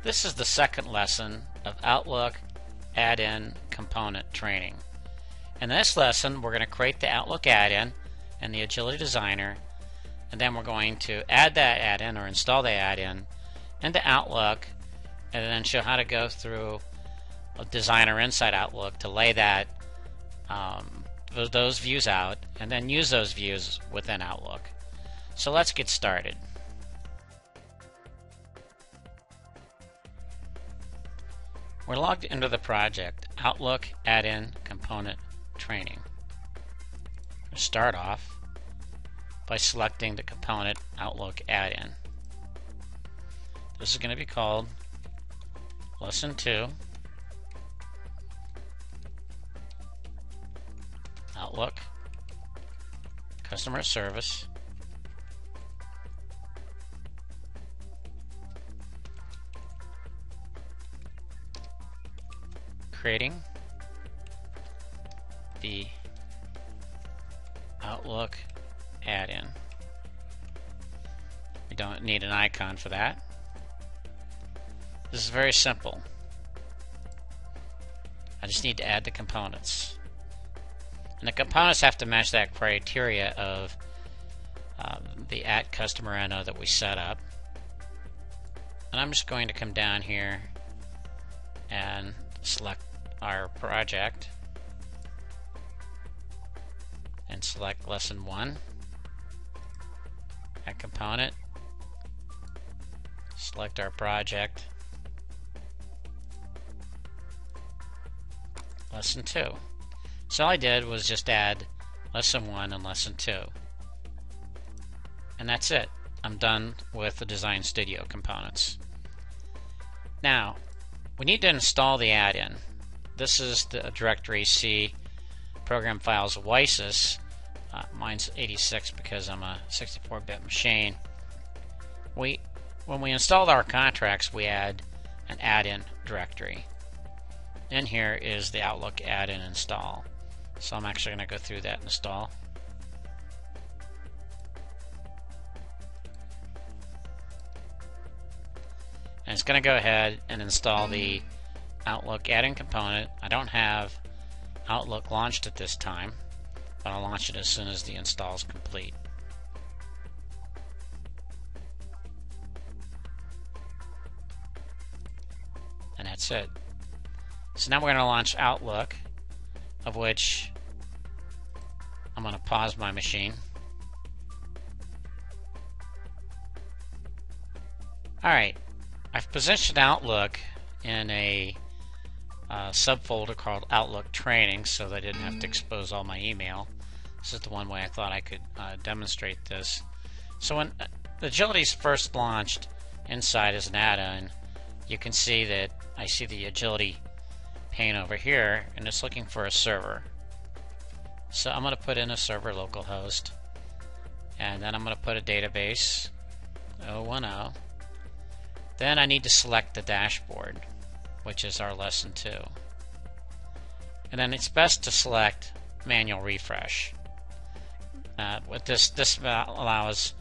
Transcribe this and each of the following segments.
This is the second lesson of Outlook add-in component training. In this lesson, we're going to create the Outlook add-in and the Agility Designer, and then we're going to add that add-in or install the add-in into Outlook, and then show how to go through a Designer inside Outlook to lay that those views out, and then use those views within Outlook. So let's get started. We're logged into the project Outlook Add-in Component Training. We'll start off by selecting the component Outlook Add-in. This is going to be called Lesson 2, Outlook Customer Service, creating the Outlook add-in. We don't need an icon for that. This is very simple. I just need to add the components. And the components have to match that criteria of the @customer_NO that we set up. And I'm just going to come down here and select our project and select Lesson 1, Add Component, select our project, Lesson 2. So all I did was just add Lesson 1 and Lesson 2. And that's it. I'm done with the Design Studio components. Now, we need to install the add-in. This is the directory C program files WiSys. Mine's 86 because I'm a 64-bit machine. When we installed our contracts, we add an add-in directory. In here is the Outlook add-in install. So I'm actually going to go through that install. And it's going to go ahead and install the Outlook add-in component. I don't have Outlook launched at this time, but I'll launch it as soon as the install is complete. And that's it. So now we're going to launch Outlook, of which I'm going to pause my machine. Alright, I've positioned Outlook in a subfolder called Outlook Training so that I didn't have to expose all my email. This is the one way I thought I could demonstrate this. So when Agility is first launched inside as an add-on, you can see that I see the Agility pane over here, and it's looking for a server. So I'm going to put in a server localhost, and then I'm going to put a database 010. Then I need to select the dashboard, which is our Lesson 2. And then it's best to select manual refresh. What this allows,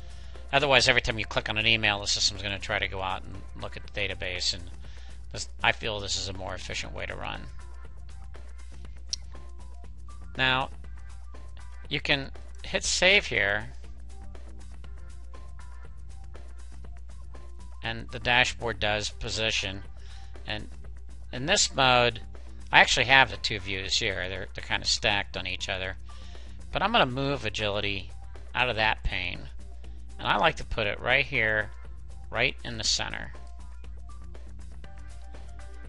otherwise every time you click on an email, the system's going to try to go out and look at the database, and I feel this is a more efficient way to run. Now, you can hit save here, and the dashboard does position. And in this mode, I actually have the two views here. They're kind of stacked on each other. But I'm going to move Agility out of that pane, and I like to put it right here, right in the center.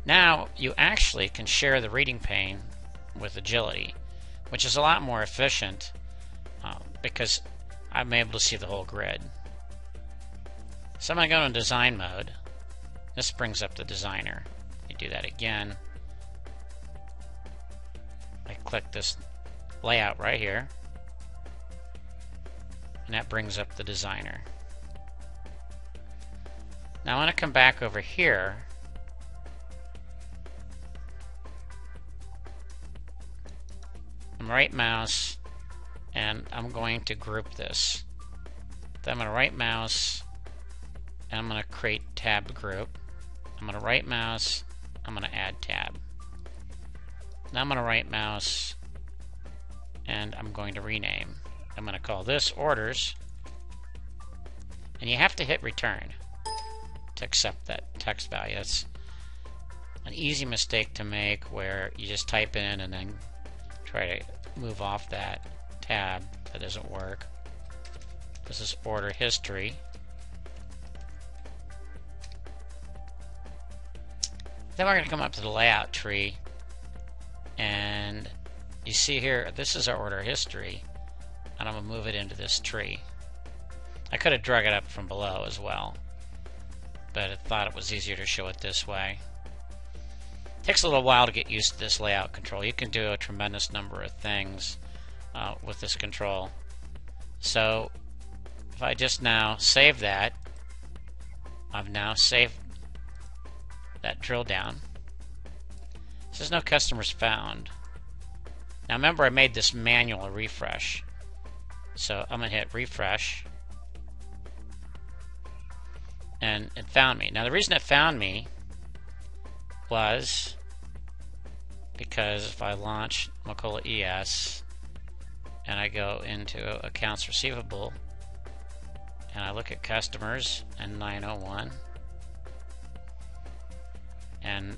Now you actually can share the reading pane with Agility, which is a lot more efficient because I'm able to see the whole grid. So I'm going to go into design mode. This brings up the designer. You do that again. I click this layout right here, and that brings up the designer. Now I want to come back over here and right mouse, and I'm going to group this. Then I'm going to right mouse, and I'm going to create tab group. I'm going to right mouse, I'm going to add tab. Now I'm going to right mouse, and I'm going to rename. I'm going to call this orders, and you have to hit return to accept that text value. That's an easy mistake to make where you just type in and then try to move off that tab. That doesn't work. This is order history. Then we're going to come up to the layout tree, and you see here, this is our order history, and I'm going to move it into this tree. I could have drug it up from below as well, but I thought it was easier to show it this way. It takes a little while to get used to this layout control. You can do a tremendous number of things with this control. So if I just now save that, I've now saved that drill down. It says no customers found. Now remember, I made this manual refresh. So I'm going to hit refresh. And it found me. Now the reason it found me was because if I launch Macola ES and I go into accounts receivable and I look at customers and 901, and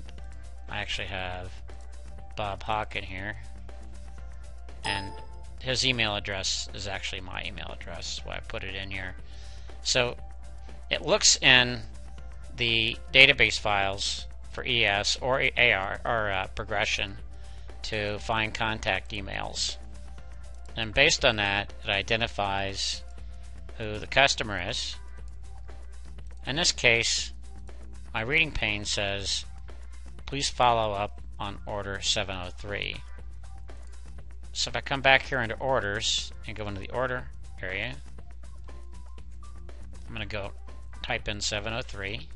I actually have Bob Hawk in here, and his email address is actually my email address, so I put it in here. So it looks in the database files for ES or AR or progression to find contact emails, and based on that, it identifies who the customer is. In this case, my reading pane says, please follow up on order 703. So if I come back here into orders and go into the order area, I'm going to go type in 703,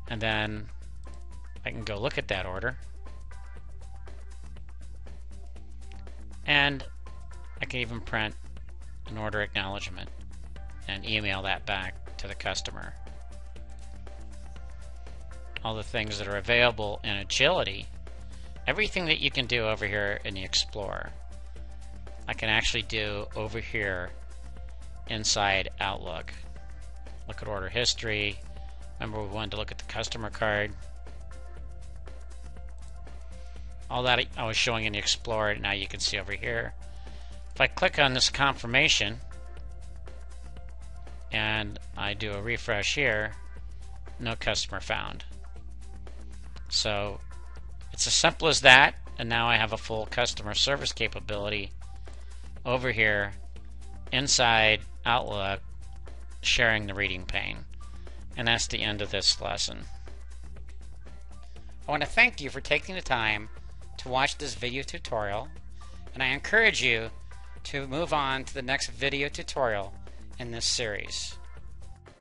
and then I can go look at that order, and I can even print an order acknowledgement and email that back to the customer. All the things that are available in Agility, everything that you can do over here in the Explorer, I can actually do over here inside Outlook. Look at order history. Remember, we wanted to look at the customer card. All that I was showing in the Explorer, now you can see over here. If I click on this confirmation and I do a refresh here, no customer found. So it's as simple as that, and now I have a full customer service capability over here inside Outlook, sharing the reading pane. And that's the end of this lesson. I want to thank you for taking the time to watch this video tutorial, and I encourage you to move on to the next video tutorial in this series.